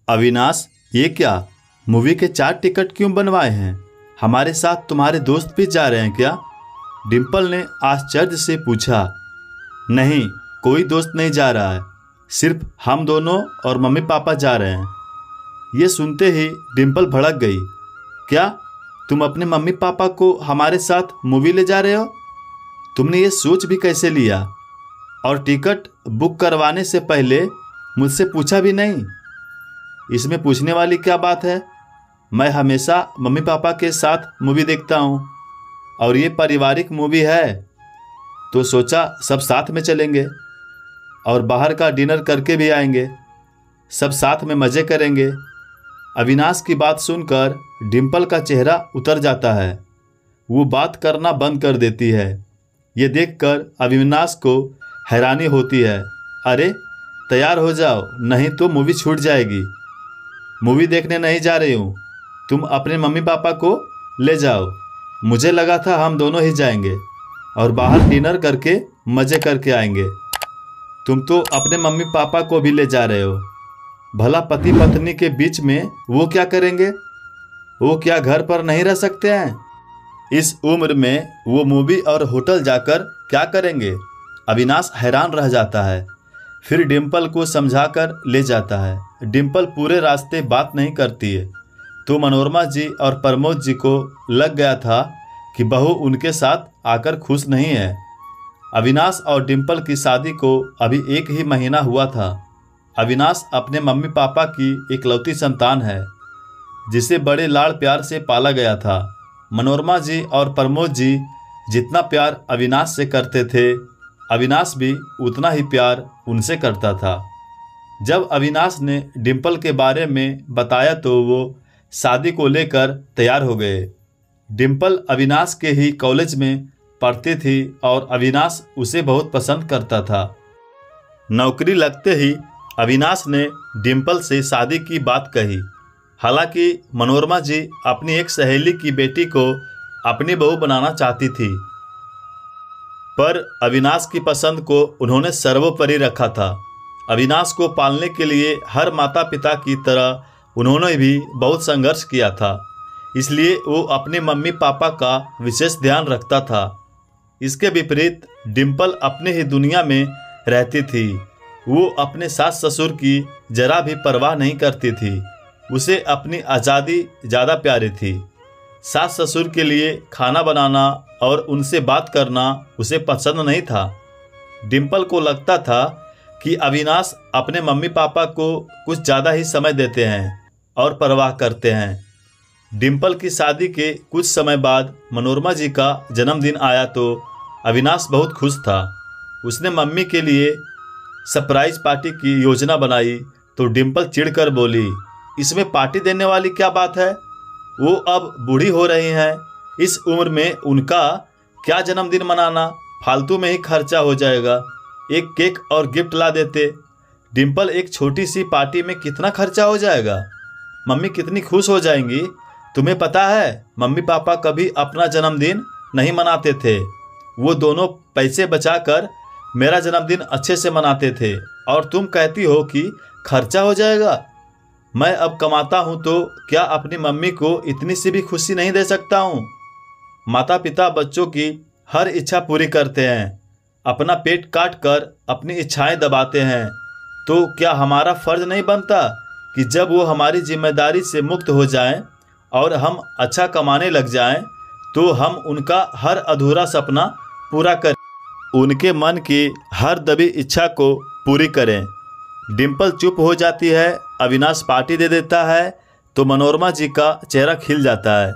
अविनाश, ये क्या मूवी के 4 टिकट क्यों बनवाए हैं? हमारे साथ तुम्हारे दोस्त भी जा रहे हैं क्या? डिम्पल ने आश्चर्य से पूछा। नहीं, कोई दोस्त नहीं जा रहा है, सिर्फ हम दोनों और मम्मी पापा जा रहे हैं। ये सुनते ही डिम्पल भड़क गई। क्या तुम अपने मम्मी पापा को हमारे साथ मूवी ले जा रहे हो? तुमने ये सोच भी कैसे लिया? और टिकट बुक करवाने से पहले मुझसे पूछा भी नहीं। इसमें पूछने वाली क्या बात है? मैं हमेशा मम्मी पापा के साथ मूवी देखता हूँ और ये पारिवारिक मूवी है, तो सोचा सब साथ में चलेंगे और बाहर का डिनर करके भी आएंगे, सब साथ में मज़े करेंगे। अविनाश की बात सुनकर डिम्पल का चेहरा उतर जाता है। वो बात करना बंद कर देती है। ये देखकर अविनाश को हैरानी होती है। अरे तैयार हो जाओ, नहीं तो मूवी छूट जाएगी। मूवी देखने नहीं जा रही हूँ, तुम अपने मम्मी पापा को ले जाओ। मुझे लगा था हम दोनों ही जाएंगे और बाहर डिनर करके मज़े करके आएंगे। तुम तो अपने मम्मी पापा को भी ले जा रहे हो। भला पति पत्नी के बीच में वो क्या करेंगे? वो क्या घर पर नहीं रह सकते हैं? इस उम्र में वो मूवी और होटल जाकर क्या करेंगे? अविनाश हैरान रह जाता है। फिर डिम्पल को समझाकर ले जाता है। डिम्पल पूरे रास्ते बात नहीं करती है, तो मनोरमा जी और प्रमोद जी को लग गया था कि बहू उनके साथ आकर खुश नहीं है। अविनाश और डिम्पल की शादी को अभी 1 ही महीना हुआ था। अविनाश अपने मम्मी पापा की इकलौती संतान है, जिसे बड़े लाड़ प्यार से पाला गया था। मनोरमा जी और प्रमोद जी जितना प्यार अविनाश से करते थे, अविनाश भी उतना ही प्यार उनसे करता था। जब अविनाश ने डिम्पल के बारे में बताया तो वो शादी को लेकर तैयार हो गए। डिम्पल अविनाश के ही कॉलेज में पढ़ती थी और अविनाश उसे बहुत पसंद करता था। नौकरी लगते ही अविनाश ने डिम्पल से शादी की बात कही। हालांकि मनोरमा जी अपनी एक सहेली की बेटी को अपनी बहू बनाना चाहती थी, पर अविनाश की पसंद को उन्होंने सर्वोपरि रखा था। अविनाश को पालने के लिए हर माता पिता की तरह उन्होंने भी बहुत संघर्ष किया था, इसलिए वो अपने मम्मी पापा का विशेष ध्यान रखता था। इसके विपरीत डिम्पल अपने ही दुनिया में रहती थी। वो अपने सास ससुर की जरा भी परवाह नहीं करती थी। उसे अपनी आज़ादी ज़्यादा प्यारी थी। सास ससुर के लिए खाना बनाना और उनसे बात करना उसे पसंद नहीं था। डिम्पल को लगता था कि अविनाश अपने मम्मी पापा को कुछ ज़्यादा ही समय देते हैं और परवाह करते हैं। डिम्पल की शादी के कुछ समय बाद मनोरमा जी का जन्मदिन आया तो अविनाश बहुत खुश था। उसने मम्मी के लिए सरप्राइज पार्टी की योजना बनाई तो डिम्पल चिढ़कर बोली, इसमें पार्टी देने वाली क्या बात है? वो अब बूढ़ी हो रही हैं, इस उम्र में उनका क्या जन्मदिन मनाना, फालतू में ही खर्चा हो जाएगा। एक केक और गिफ्ट ला देते। डिम्पल, एक छोटी सी पार्टी में कितना खर्चा हो जाएगा? मम्मी कितनी खुश हो जाएंगी। तुम्हें पता है मम्मी पापा कभी अपना जन्मदिन नहीं मनाते थे। वो दोनों पैसे बचाकर मेरा जन्मदिन अच्छे से मनाते थे और तुम कहती हो कि खर्चा हो जाएगा। मैं अब कमाता हूँ तो क्या अपनी मम्मी को इतनी सी भी खुशी नहीं दे सकता हूँ? माता पिता बच्चों की हर इच्छा पूरी करते हैं, अपना पेट काट कर अपनी इच्छाएं दबाते हैं, तो क्या हमारा फर्ज नहीं बनता कि जब वो हमारी जिम्मेदारी से मुक्त हो जाएं और हम अच्छा कमाने लग जाएं तो हम उनका हर अधूरा सपना पूरा करें, उनके मन की हर दबी इच्छा को पूरी करें। डिम्पल चुप हो जाती है। अविनाश पार्टी दे देता है तो मनोरमा जी का चेहरा खिल जाता है।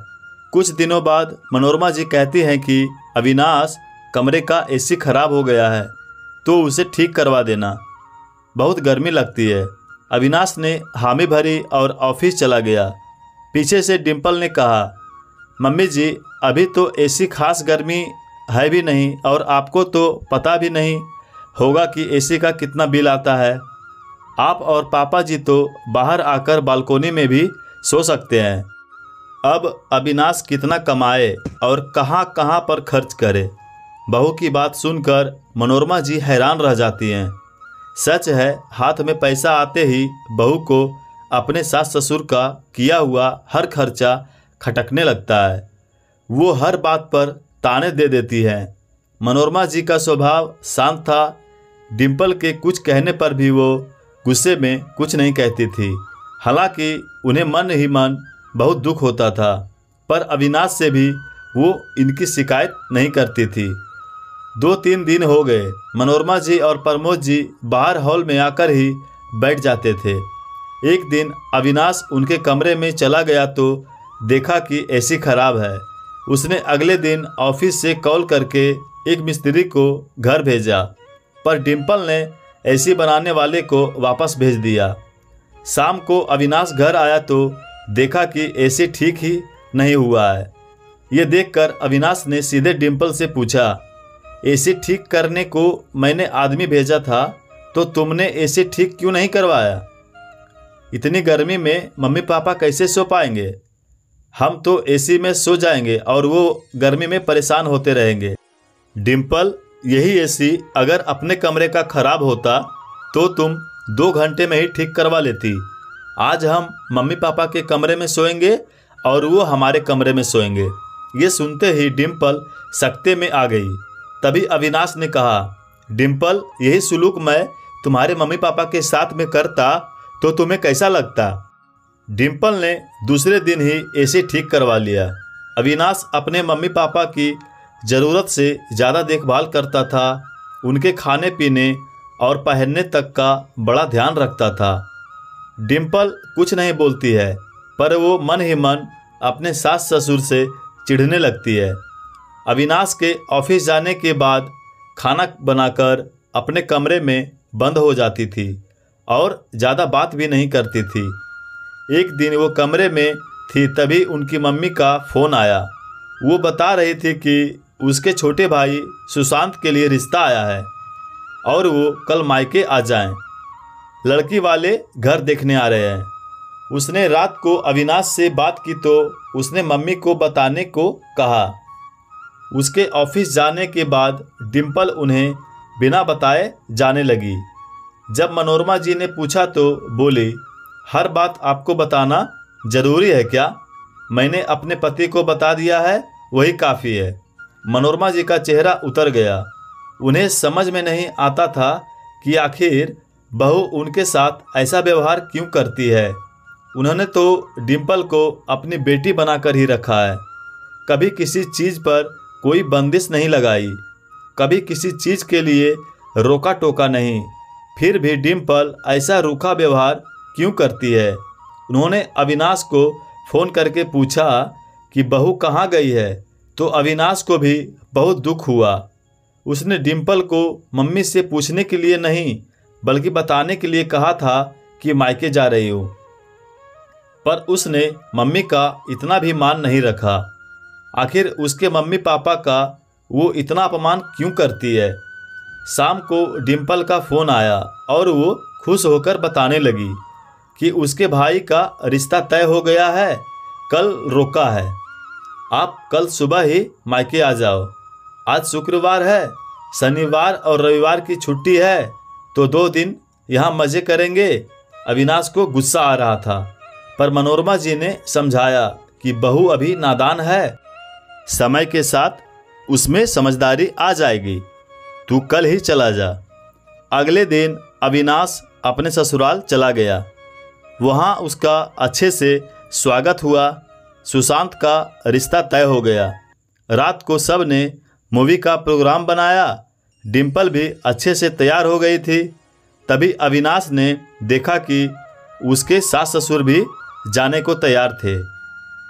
कुछ दिनों बाद मनोरमा जी कहती हैं कि अविनाश, कमरे का एसी खराब हो गया है तो उसे ठीक करवा देना, बहुत गर्मी लगती है। अविनाश ने हामी भरी और ऑफिस चला गया। पीछे से डिम्पल ने कहा, मम्मी जी अभी तो एसी खास गर्मी है भी नहीं और आपको तो पता भी नहीं होगा कि एसी का कितना बिल आता है। आप और पापा जी तो बाहर आकर बालकोनी में भी सो सकते हैं। अब अविनाश कितना कमाए और कहाँ कहाँ पर खर्च करे? बहू की बात सुनकर मनोरमा जी हैरान रह जाती हैं। सच है, हाथ में पैसा आते ही बहू को अपने सास ससुर का किया हुआ हर खर्चा खटकने लगता है। वो हर बात पर ताने दे देती है। मनोरमा जी का स्वभाव शांत था। डिम्पल के कुछ कहने पर भी वो गुस्से में कुछ नहीं कहती थी। हालांकि उन्हें मन ही मन बहुत दुख होता था, पर अविनाश से भी वो इनकी शिकायत नहीं करती थी। 2-3 दिन हो गए। मनोरमा जी और प्रमोद जी बाहर हॉल में आकर ही बैठ जाते थे। एक दिन अविनाश उनके कमरे में चला गया तो देखा कि एसी खराब है। उसने अगले दिन ऑफिस से कॉल करके एक मिस्त्री को घर भेजा, पर डिम्पल ने एसी बनाने वाले को वापस भेज दिया। शाम को अविनाश घर आया तो देखा कि एसी ठीक ही नहीं हुआ है। ये देखकर अविनाश ने सीधे डिम्पल से पूछा, एसी ठीक करने को मैंने आदमी भेजा था, तो तुमने एसी ठीक क्यों नहीं करवाया? इतनी गर्मी में मम्मी पापा कैसे सो पाएंगे? हम तो एसी में सो जाएंगे और वो गर्मी में परेशान होते रहेंगे। डिम्पल, यही एसी अगर अपने कमरे का खराब होता तो तुम 2 घंटे में ही ठीक करवा लेती। आज हम मम्मी पापा के कमरे में सोएंगे और वो हमारे कमरे में सोएंगे। ये सुनते ही डिम्पल सकते में आ गई। तभी अविनाश ने कहा, डिम्पल, यही सुलूक मैं तुम्हारे मम्मी पापा के साथ में करता तो तुम्हें कैसा लगता? डिम्पल ने दूसरे दिन ही एसी ठीक करवा लिया। अविनाश अपने मम्मी पापा की ज़रूरत से ज़्यादा देखभाल करता था। उनके खाने पीने और पहनने तक का बड़ा ध्यान रखता था। डिम्पल कुछ नहीं बोलती है, पर वो मन ही मन अपने सास ससुर से चिढ़ने लगती है। अविनाश के ऑफिस जाने के बाद खाना बनाकर अपने कमरे में बंद हो जाती थी और ज़्यादा बात भी नहीं करती थी। एक दिन वो कमरे में थी, तभी उनकी मम्मी का फ़ोन आया। वो बता रही थी कि उसके छोटे भाई सुशांत के लिए रिश्ता आया है और वो कल मायके आ जाएं। लड़की वाले घर देखने आ रहे हैं। उसने रात को अविनाश से बात की तो उसने मम्मी को बताने को कहा। उसके ऑफिस जाने के बाद डिम्पल उन्हें बिना बताए जाने लगी। जब मनोरमा जी ने पूछा तो बोली, हर बात आपको बताना ज़रूरी है क्या? मैंने अपने पति को बता दिया है, वही काफ़ी है। मनोरमा जी का चेहरा उतर गया। उन्हें समझ में नहीं आता था कि आखिर बहू उनके साथ ऐसा व्यवहार क्यों करती है। उन्होंने तो डिम्पल को अपनी बेटी बनाकर ही रखा है। कभी किसी चीज़ पर कोई बंदिश नहीं लगाई, कभी किसी चीज़ के लिए रोका टोका नहीं। फिर भी डिम्पल ऐसा रूखा व्यवहार क्यों करती है? उन्होंने अविनाश को फ़ोन करके पूछा कि बहू कहाँ गई है, तो अविनाश को भी बहुत दुख हुआ। उसने डिम्पल को मम्मी से पूछने के लिए नहीं बल्कि बताने के लिए कहा था कि मायके जा रही हूँ, पर उसने मम्मी का इतना भी मान नहीं रखा। आखिर उसके मम्मी पापा का वो इतना अपमान क्यों करती है? शाम को डिम्पल का फ़ोन आया और वो खुश होकर बताने लगी कि उसके भाई का रिश्ता तय हो गया है, कल रोका है। आप कल सुबह ही मायके आ जाओ। आज शुक्रवार है, शनिवार और रविवार की छुट्टी है, तो 2 दिन यहाँ मज़े करेंगे। अविनाश को गुस्सा आ रहा था, पर मनोरमा जी ने समझाया कि बहू अभी नादान है, समय के साथ उसमें समझदारी आ जाएगी। तू कल ही चला जा। अगले दिन अविनाश अपने ससुराल चला गया। वहाँ उसका अच्छे से स्वागत हुआ। सुशांत का रिश्ता तय हो गया। रात को सब ने मूवी का प्रोग्राम बनाया। डिम्पल भी अच्छे से तैयार हो गई थी। तभी अविनाश ने देखा कि उसके सास ससुर भी जाने को तैयार थे,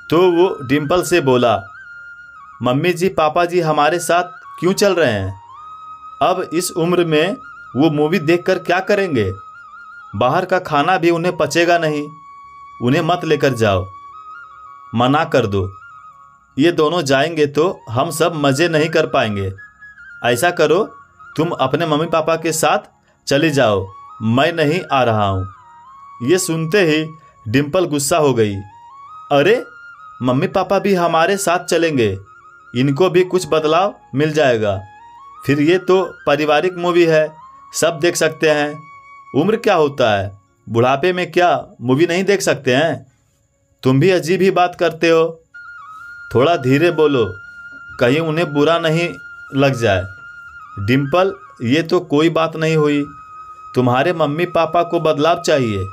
तो वो डिम्पल से बोला, मम्मी जी पापा जी हमारे साथ क्यों चल रहे हैं? अब इस उम्र में वो मूवी देखकर क्या करेंगे? बाहर का खाना भी उन्हें पचेगा नहीं। उन्हें मत लेकर जाओ, मना कर दो। ये दोनों जाएंगे तो हम सब मज़े नहीं कर पाएंगे। ऐसा करो, तुम अपने मम्मी पापा के साथ चली जाओ, मैं नहीं आ रहा हूँ। ये सुनते ही डिम्पल गुस्सा हो गई। अरे, मम्मी पापा भी हमारे साथ चलेंगे, इनको भी कुछ बदलाव मिल जाएगा। फिर ये तो पारिवारिक मूवी है, सब देख सकते हैं। उम्र क्या होता है, बुढ़ापे में क्या मूवी नहीं देख सकते हैं? तुम भी अजीब ही बात करते हो। थोड़ा धीरे बोलो, कहीं उन्हें बुरा नहीं लग जाए। डिम्पल, ये तो कोई बात नहीं हुई। तुम्हारे मम्मी पापा को बदलाव चाहिए।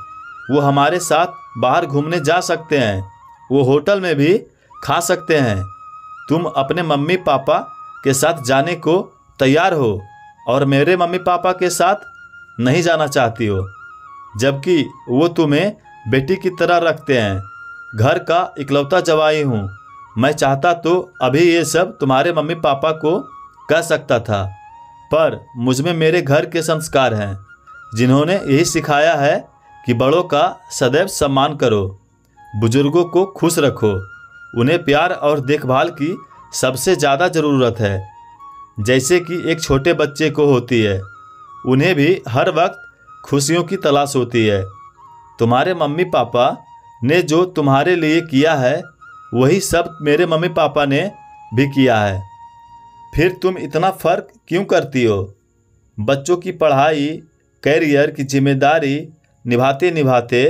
वो हमारे साथ बाहर घूमने जा सकते हैं, वो होटल में भी खा सकते हैं। तुम अपने मम्मी पापा के साथ जाने को तैयार हो और मेरे मम्मी पापा के साथ नहीं जाना चाहती हो, जबकि वो तुम्हें बेटी की तरह रखते हैं। घर का इकलौता जवाई हूँ। मैं चाहता तो अभी ये सब तुम्हारे मम्मी पापा को कह सकता था, पर मुझमें मेरे घर के संस्कार हैं, जिन्होंने यही सिखाया है कि बड़ों का सदैव सम्मान करो, बुजुर्गों को खुश रखो। उन्हें प्यार और देखभाल की सबसे ज़्यादा ज़रूरत है, जैसे कि एक छोटे बच्चे को होती है। उन्हें भी हर वक्त खुशियों की तलाश होती है। तुम्हारे मम्मी पापा ने जो तुम्हारे लिए किया है, वही सब मेरे मम्मी पापा ने भी किया है। फिर तुम इतना फ़र्क क्यों करती हो? बच्चों की पढ़ाई, कैरियर की जिम्मेदारी निभाते निभाते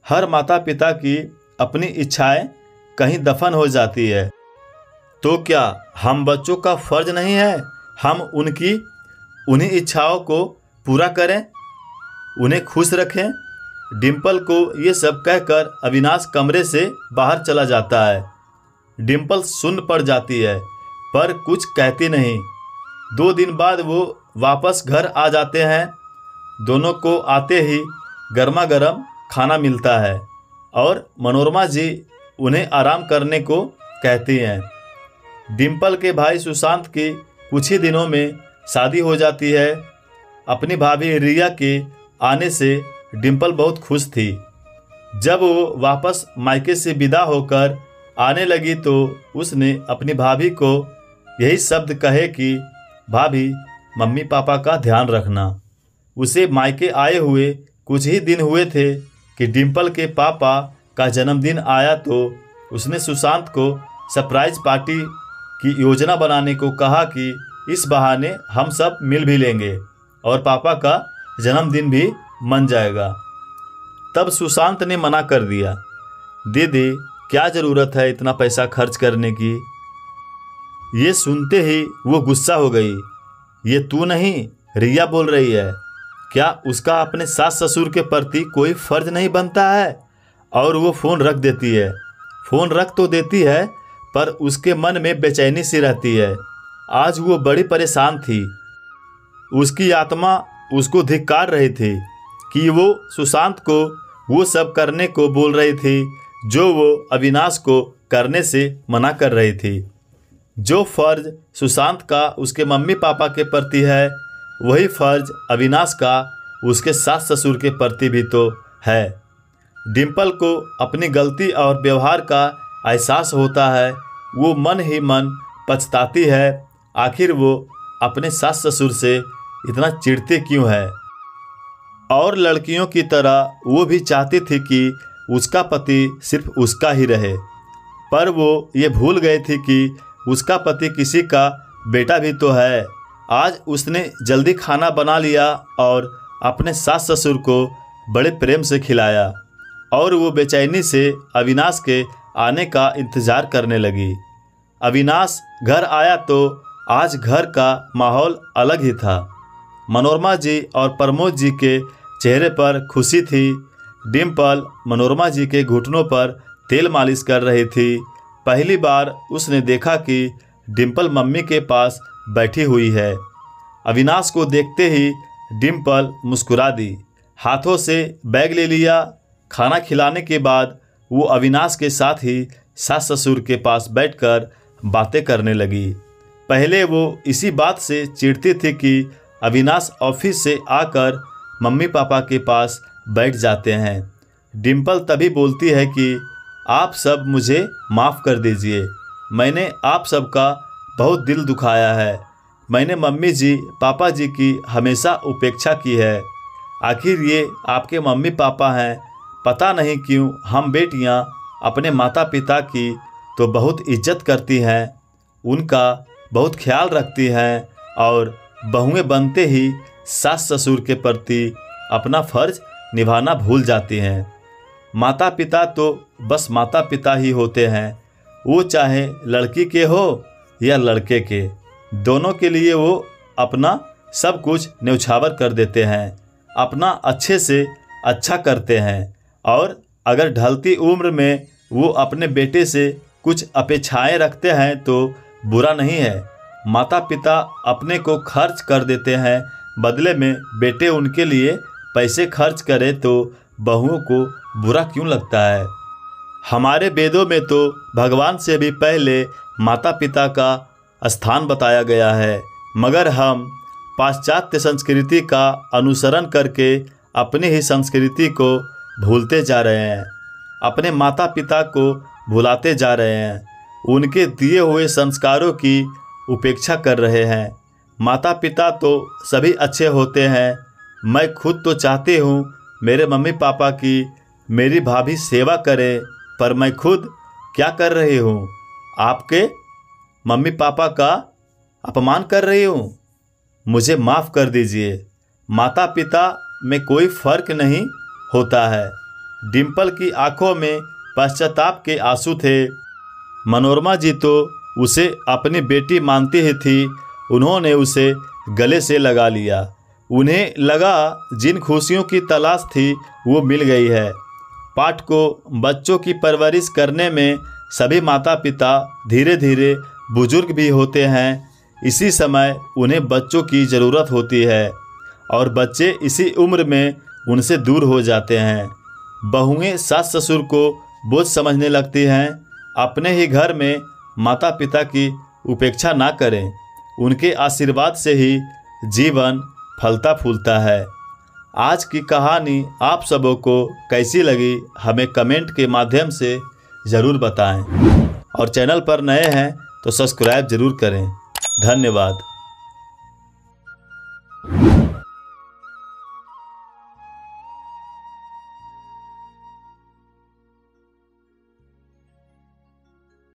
हर माता पिता की अपनी इच्छाएं कहीं दफन हो जाती है। तो क्या हम बच्चों का फ़र्ज नहीं है हम उन्हीं इच्छाओं को पूरा करें, उन्हें खुश रखें? डिम्पल को ये सब कहकर अविनाश कमरे से बाहर चला जाता है। डिम्पल सुन्न पड़ जाती है, पर कुछ कहती नहीं। 2 दिन बाद वो वापस घर आ जाते हैं। दोनों को आते ही गर्मा गर्म खाना मिलता है और मनोरमा जी उन्हें आराम करने को कहती हैं। डिम्पल के भाई सुशांत की कुछ ही दिनों में शादी हो जाती है। अपनी भाभी रिया के आने से डिम्पल बहुत खुश थी। जब वो वापस मायके से विदा होकर आने लगी तो उसने अपनी भाभी को यही शब्द कहे कि भाभी, मम्मी पापा का ध्यान रखना। उसे मायके आए हुए कुछ ही दिन हुए थे कि डिम्पल के पापा का जन्मदिन आया तो उसने सुशांत को सरप्राइज पार्टी की योजना बनाने को कहा कि इस बहाने हम सब मिल भी लेंगे और पापा का जन्मदिन भी मन जाएगा। तब सुशांत ने मना कर दिया, दीदी क्या ज़रूरत है इतना पैसा खर्च करने की। ये सुनते ही वो गुस्सा हो गई। ये तू नहीं, रिया बोल रही है। क्या उसका अपने सास ससुर के प्रति कोई फ़र्ज नहीं बनता है? और वो फ़ोन रख देती है। फ़ोन रख तो देती है, पर उसके मन में बेचैनी सी रहती है। आज वो बड़ी परेशान थी। उसकी आत्मा उसको धिक्कार रही थी कि वो सुशांत को वो सब करने को बोल रही थी जो वो अविनाश को करने से मना कर रही थी। जो फ़र्ज सुशांत का उसके मम्मी पापा के प्रति है, वही फ़र्ज अविनाश का उसके सास ससुर के प्रति भी तो है। डिम्पल को अपनी गलती और व्यवहार का एहसास होता है। वो मन ही मन पछताती है। आखिर वो अपने सास ससुर से इतना चिढ़ती क्यों है? और लड़कियों की तरह वो भी चाहती थी कि उसका पति सिर्फ उसका ही रहे, पर वो ये भूल गई थी कि उसका पति किसी का बेटा भी तो है। आज उसने जल्दी खाना बना लिया और अपने सास ससुर को बड़े प्रेम से खिलाया और वो बेचैनी से अविनाश के आने का इंतज़ार करने लगी। अविनाश घर आया तो आज घर का माहौल अलग ही था। मनोरमा जी और प्रमोद जी के चेहरे पर खुशी थी। डिम्पल मनोरमा जी के घुटनों पर तेल मालिश कर रही थी। पहली बार उसने देखा कि डिम्पल मम्मी के पास बैठी हुई है। अविनाश को देखते ही डिम्पल मुस्कुरा दी, हाथों से बैग ले लिया। खाना खिलाने के बाद वो अविनाश के साथ ही सास ससुर के पास बैठकर बातें करने लगी। पहले वो इसी बात से चिढ़ती थी कि अविनाश ऑफिस से आकर मम्मी पापा के पास बैठ जाते हैं। डिम्पल तभी बोलती है कि आप सब मुझे माफ़ कर दीजिए, मैंने आप सबका बहुत दिल दुखाया है। मैंने मम्मी जी पापा जी की हमेशा उपेक्षा की है। आखिर ये आपके मम्मी पापा हैं। पता नहीं क्यों हम बेटियां अपने माता पिता की तो बहुत इज्जत करती हैं, उनका बहुत ख्याल रखती हैं और बहुएं बनते ही सास ससुर के प्रति अपना फ़र्ज निभाना भूल जाती हैं। माता पिता तो बस माता पिता ही होते हैं, वो चाहे लड़की के हो या लड़के के, दोनों के लिए वो अपना सब कुछ न्यौछावर कर देते हैं, अपना अच्छे से अच्छा करते हैं। और अगर ढलती उम्र में वो अपने बेटे से कुछ अपेक्षाएं रखते हैं तो बुरा नहीं है। माता पिता अपने को खर्च कर देते हैं, बदले में बेटे उनके लिए पैसे खर्च करे तो बहुओं को बुरा क्यों लगता है। हमारे वेदों में तो भगवान से भी पहले माता पिता का स्थान बताया गया है, मगर हम पाश्चात्य संस्कृति का अनुसरण करके अपनी ही संस्कृति को भूलते जा रहे हैं, अपने माता पिता को भुलाते जा रहे हैं, उनके दिए हुए संस्कारों की उपेक्षा कर रहे हैं। माता पिता तो सभी अच्छे होते हैं, मैं खुद तो चाहती हूँ मेरे मम्मी पापा की मेरी भाभी सेवा करे, पर मैं खुद क्या कर रही हूँ, आपके मम्मी पापा का अपमान कर रही हूँ। मुझे माफ़ कर दीजिए। माता पिता में कोई फ़र्क नहीं होता है। डिम्पल की आंखों में पश्चाताप के आंसू थे। मनोरमा जी तो उसे अपनी बेटी मानती ही थी, उन्होंने उसे गले से लगा लिया। उन्हें लगा जिन खुशियों की तलाश थी वो मिल गई है। पाठ को बच्चों की परवरिश करने में सभी माता पिता धीरे धीरे बुजुर्ग भी होते हैं। इसी समय उन्हें बच्चों की ज़रूरत होती है और बच्चे इसी उम्र में उनसे दूर हो जाते हैं। बहुएं सास ससुर को बोझ समझने लगती हैं। अपने ही घर में माता पिता की उपेक्षा ना करें, उनके आशीर्वाद से ही जीवन फलता फूलता है। आज की कहानी आप सबों को कैसी लगी हमें कमेंट के माध्यम से ज़रूर बताएं और चैनल पर नए हैं तो सब्सक्राइब ज़रूर करें। धन्यवाद।